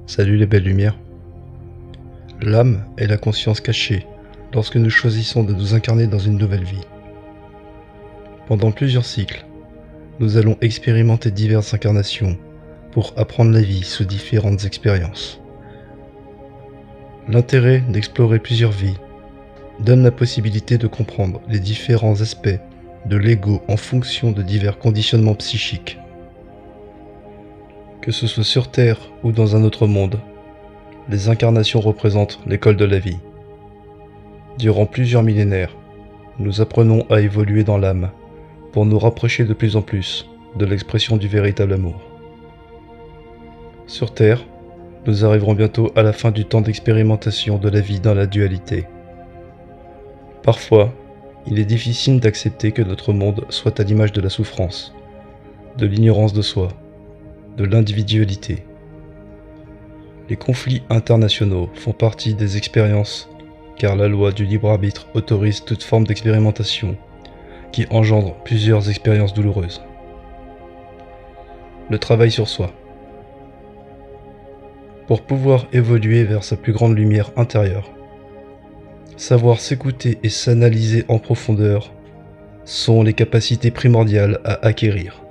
Salut les belles lumières. L'âme est la conscience cachée lorsque nous choisissons de nous incarner dans une nouvelle vie. Pendant plusieurs cycles, nous allons expérimenter diverses incarnations pour apprendre la vie sous différentes expériences. L'intérêt d'explorer plusieurs vies donne la possibilité de comprendre les différents aspects de l'ego en fonction de divers conditionnements psychiques. Que ce soit sur Terre ou dans un autre monde, les incarnations représentent l'école de la vie. Durant plusieurs millénaires, nous apprenons à évoluer dans l'âme pour nous rapprocher de plus en plus de l'expression du véritable amour. Sur Terre, nous arriverons bientôt à la fin du temps d'expérimentation de la vie dans la dualité. Parfois, il est difficile d'accepter que notre monde soit à l'image de la souffrance, de l'ignorance de soi, de l'individualité. Les conflits internationaux font partie des expériences, car la loi du libre arbitre autorise toute forme d'expérimentation qui engendre plusieurs expériences douloureuses. Le travail sur soi. Pour pouvoir évoluer vers sa plus grande lumière intérieure, savoir s'écouter et s'analyser en profondeur sont les capacités primordiales à acquérir.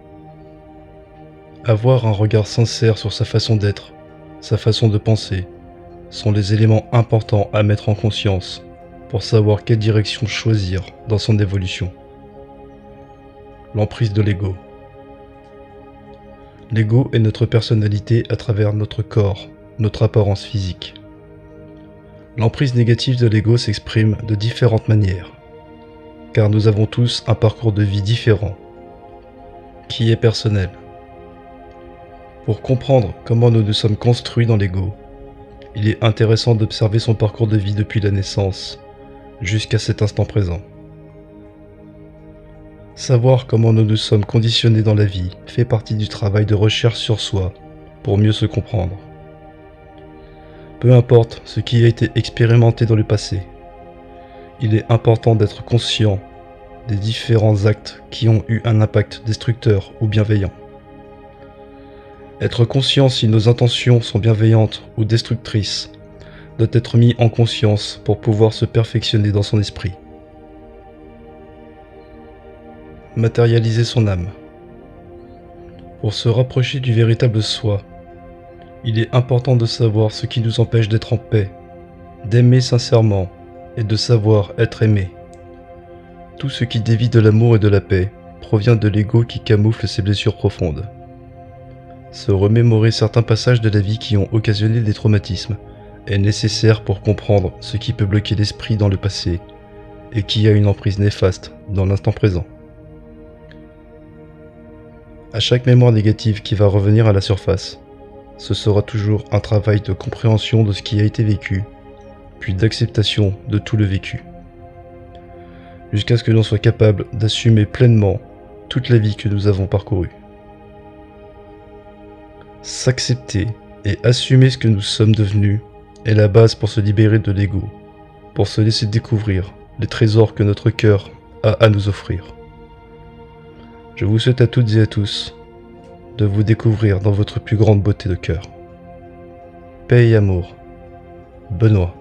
Avoir un regard sincère sur sa façon d'être, sa façon de penser, sont les éléments importants à mettre en conscience pour savoir quelle direction choisir dans son évolution. L'emprise de l'ego. L'ego est notre personnalité à travers notre corps, notre apparence physique. L'emprise négative de l'ego s'exprime de différentes manières, car nous avons tous un parcours de vie différent, qui est personnel. Pour comprendre comment nous nous sommes construits dans l'ego, il est intéressant d'observer son parcours de vie depuis la naissance jusqu'à cet instant présent. Savoir comment nous nous sommes conditionnés dans la vie fait partie du travail de recherche sur soi pour mieux se comprendre. Peu importe ce qui a été expérimenté dans le passé, il est important d'être conscient des différents actes qui ont eu un impact destructeur ou bienveillant. Être conscient si nos intentions sont bienveillantes ou destructrices doit être mis en conscience pour pouvoir se perfectionner dans son esprit. Matérialiser son âme. Pour se rapprocher du véritable soi, il est important de savoir ce qui nous empêche d'être en paix, d'aimer sincèrement et de savoir être aimé. Tout ce qui dévie de l'amour et de la paix provient de l'ego qui camoufle ses blessures profondes. Se remémorer certains passages de la vie qui ont occasionné des traumatismes est nécessaire pour comprendre ce qui peut bloquer l'esprit dans le passé et qui a une emprise néfaste dans l'instant présent. À chaque mémoire négative qui va revenir à la surface, ce sera toujours un travail de compréhension de ce qui a été vécu, puis d'acceptation de tout le vécu, jusqu'à ce que l'on soit capable d'assumer pleinement toute la vie que nous avons parcourue. S'accepter et assumer ce que nous sommes devenus est la base pour se libérer de l'ego, pour se laisser découvrir les trésors que notre cœur a à nous offrir. Je vous souhaite à toutes et à tous de vous découvrir dans votre plus grande beauté de cœur. Paix et amour. Benoît.